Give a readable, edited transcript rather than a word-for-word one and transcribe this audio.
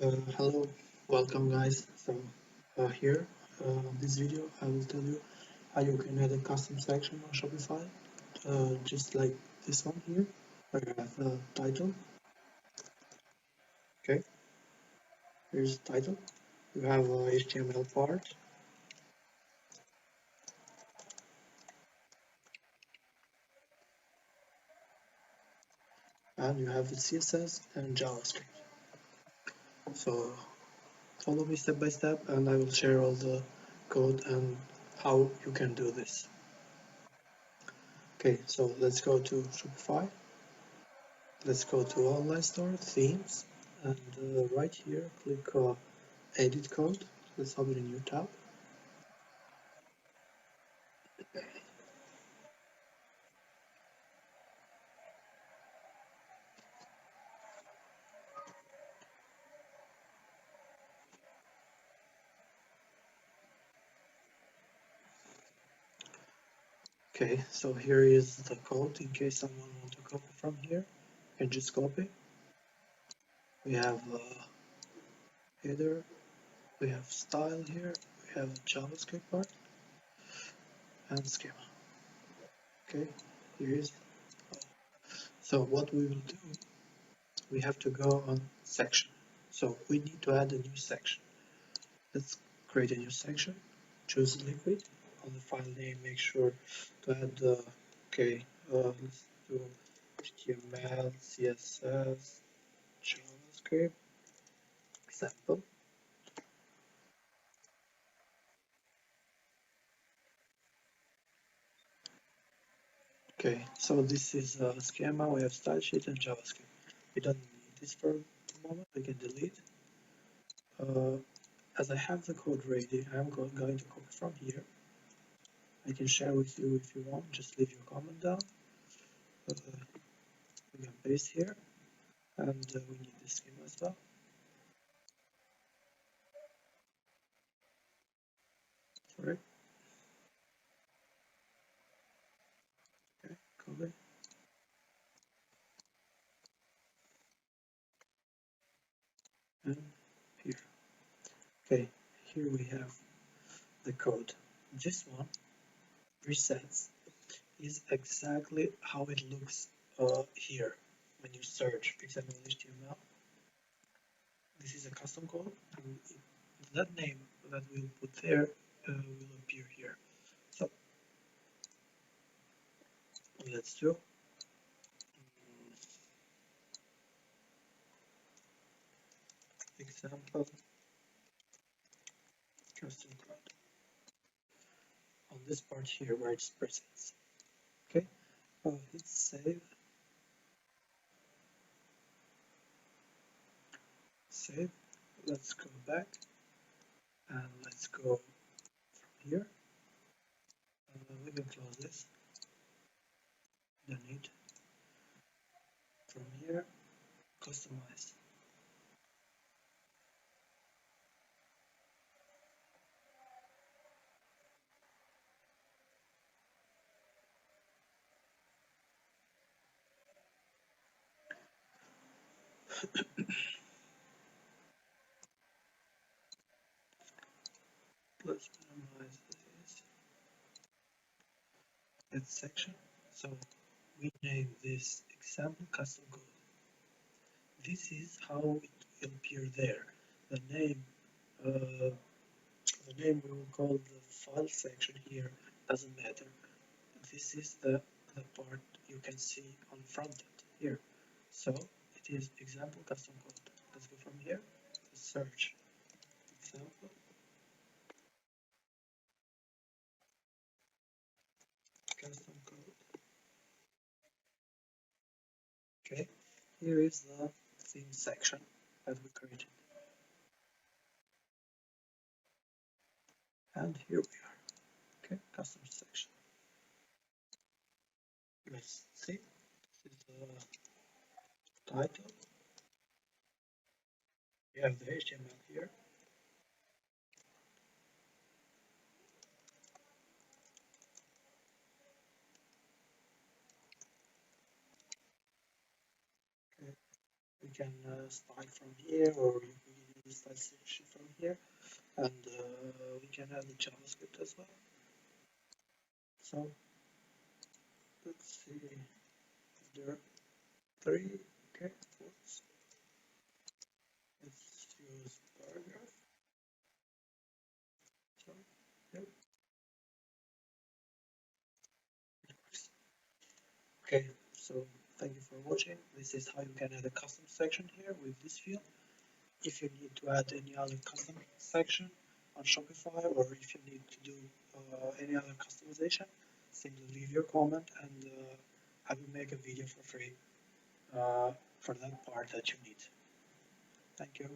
Hello, welcome guys. Here, this video, I will tell you how you can add a custom section on Shopify, just like this one here, where you have a title. Okay, here's the title. You have a HTML part, and you have the CSS and JavaScript. So follow me step by step, and I will share all the code and how you can do this. Okay, so let's go to Shopify. Let's go to online store, themes, and right here click edit code. Let's open a new tab. Okay, so here is the code in case someone wants to copy from here. You can just copy. We have header, we have style here, we have JavaScript part, and schema. Okay, here is. So what we will do, we have to go on section. So we need to add a new section. Let's create a new section. Choose liquid. On the file name, make sure to add the let's do HTML, CSS, JavaScript, example. Okay, so this is a schema. We have style sheet and JavaScript. We don't need this for the moment. We can delete. Uh, as I have the code ready, I'm going to copy from here. I can share with you if you want. Just leave your comment down. We can paste here, and we need the schema as well. Sorry. Okay, copy. And here. Okay, here we have the code. This one presets is exactly how it looks here when you search XML HTML. This is a custom code, and that name that we'll put there will appear here. So let's do example custom code on this part here where it's presets. Okay, hit save. Save. Let's go back and let's go from here. We can close this. Don't need. From here, customize. Let's minimize this. That section. So we name this example custom code. This is how it will appear there. The name, uh, the name we will call the file section here doesn't matter. This is the part you can see on front end here. So it is example custom code. Let's go from here to search example custom code. Okay, here is the theme section that we created. And here we are. Okay, custom section. Let's see. This is the title. We have the HTML here. Okay, we can start from here, or the style section from here, and we can add the JavaScript as well. So let's see if there are 3 okay quotes. Let's use paragraph. So yep, it works. Okay, so thank you for watching. This is how you can add a custom section here with this field. If you need to add any other custom section on Shopify, or if you need to do any other customization, simply leave your comment and I will make a video for free for that part that you need. Thank you.